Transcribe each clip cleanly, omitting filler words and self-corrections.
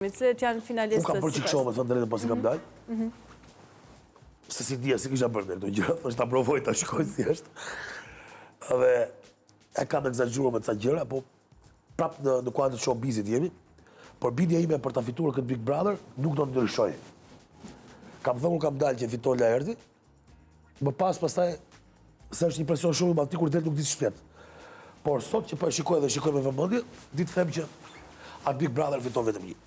Cilët janë finalistët? Unë kam për që kësho, me thënë drejtë pas i kam dalë. Se si dhja, si kisha bërë në këto gjëra, është ta provoj ta shikoj thjesht. Dhe e kam egzagjuru me të sa gjëra, po prap në kuadrë të showbizit jemi, por bindja ime për ta fituar këtë Big Brother nuk do të ndryshoj. Kam thënë kam dalë që fitoj Laerti, më pastaj se është një presion shumë i madh kur del nuk di të shflet. Por sot që po e shikoj dhe shikoj me vëmendje, di të them që atë Big Brother fiton vetëm një.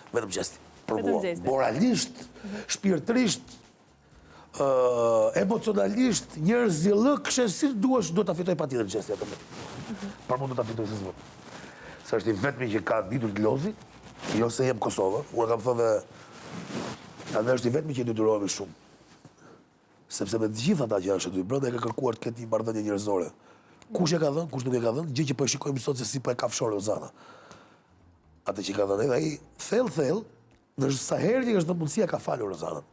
Vetëm gjesti. Për mua, moralisht, shpirtërisht, emocionalisht, njerëzillë, kështë si duash, do të fitoj pa tjetër gjesti atë me. Për mund do të fitoj se zvot. Se është i vetëmi që ka ditur të lozi, jo se jem Kosovë, unë kam thënë dhe është i vetëmi që i detyrohemi shumë. Sepse me të gjitha ta që janë shëtuj, brënda e ka kërkuar të ketë një marrëdhënie njerëzore. Kush e ka dhënë, kush nuk e ka dhënë, gjë që po e shikojmë sot se si po e kafshore Ozana. Atë që ka dhënë edhe ai thellë, në sa herë që është në mundësia ka falur Ozanën.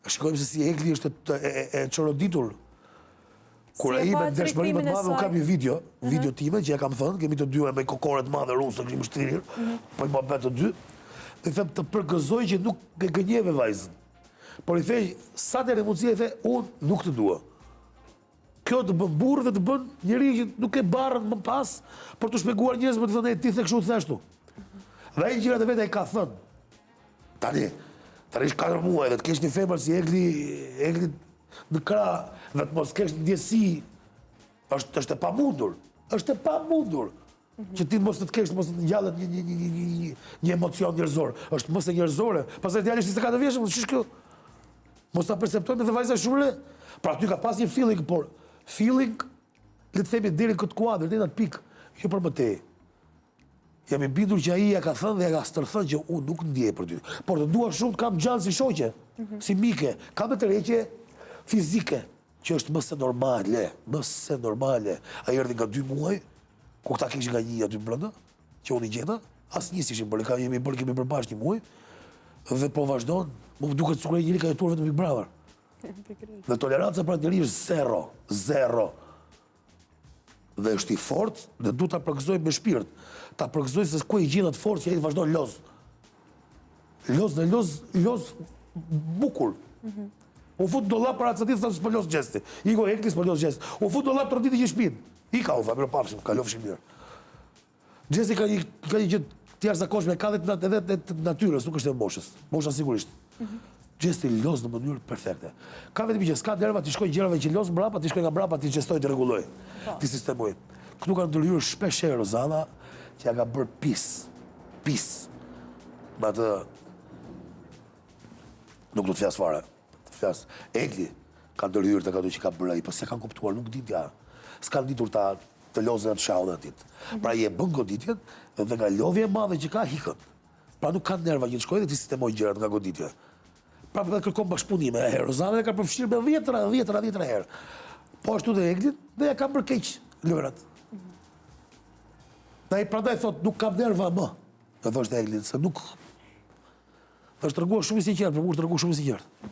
Shikojmë se si Egli është e çoroditur. Kur ai me dëshmëri më të madhe, unë kam një video time që ja kam thënë, kemi të dy me kokore të madhe rusë, kemi shtrirë, po i bëhet të dy, dhe them të përgëzoj që nuk e gënjeve vajzën. Por i thej, sa të mundësia i thej, unë nuk të dua. Kjo të bën burrë dhe të bën njëri që nuk e barën më pas, për të shpeguar njerëz më të thënë, ti the kështu thashtu. Dhe ai gjërat e vetë ai ka thënë. Tani ish 4 muaj dhe të kesh një femër si Egli në krah, dhe të mos kesh ndjesi, është e pamundur. Është e pamundur. Që ti mos të kesh, mos të ngjallet një emocion njerëzor. Është mos e njerëzore. Pastaj djali është 24 vjeç, mos ç'është kjo? Mos ta perceptojmë edhe vajza shumë le. Pra aty ka pas një feeling, por feeling, le të themi deri këtë kuadër, deri në atë pikë, jo për më tej. Jam i bindur që ai ja ka thënë dhe ja ka stërthënë që unë nuk ndjej për ty. Por të dua shumë të kam gjallë si shoqe, si mike, kam të tërheqje fizike, që është më se normale. Ai erdhi nga 2 muaj, ku këta kishin nga 1 aty brenda, që unë i gjeta, asnjë s'ishin bërë, kemi përbashkë 1 muaj, dhe po vazhdon, më duket sikur ai njëri ka jetuar vetëm Big Brother. Dhe toleranca pra njëri është zero. Dhe është i fortë dhe du ta përgëzoj me shpirt. Ta përgëzoj se ku i gjendet fortë që ai vazhdon loz. Loz bukur. U fut dollap para atij thon s'po loz gjesti. Igo Egli s'po loz gjesti. U fut dollap troditi që shtëpinë. I ka u mirë pafshim, kalofshin mirë. Gjesti ka një gjë të jashtëzakonshme, ka edhe të natyrës, nuk është e moshës. Mosha sigurisht. Gjesti loz në mënyrë perfekte. Ka vetëm që s'ka derva ti shkoj gjërave që loz mbrapa, ti shkoj nga mbrapa ti çestoj të rregulloj. Ti sistemoj. Këtu kanë ndërhyrë shpesh herë Rozana që ja ka bërë pis. Me atë nuk do të flas fare. Të flas Egli ka ndërhyrë tek ato që ka bërë ai, po se kanë kuptuar, nuk ditë ja. S'kan ditur të lozën atë shallën atit. Pra i e bën goditjen dhe nga lodhja e madhe që ka hikën. Pra nuk kanë nerva që të shkojë dhe ti sistemoj gjërat nga goditja. Pra dhe kërkon bashkëpunime e herë. Rozana ka përfshirë me 10 herë. Po ashtu dhe Eglin dhe ja ka bërë keq lërat. Dhe ai prandaj thot nuk kam nerva më. Dhe thoshte Eglin se nuk. Dhe është treguar shumë i sinqert, për mua është treguar shumë i sinqert.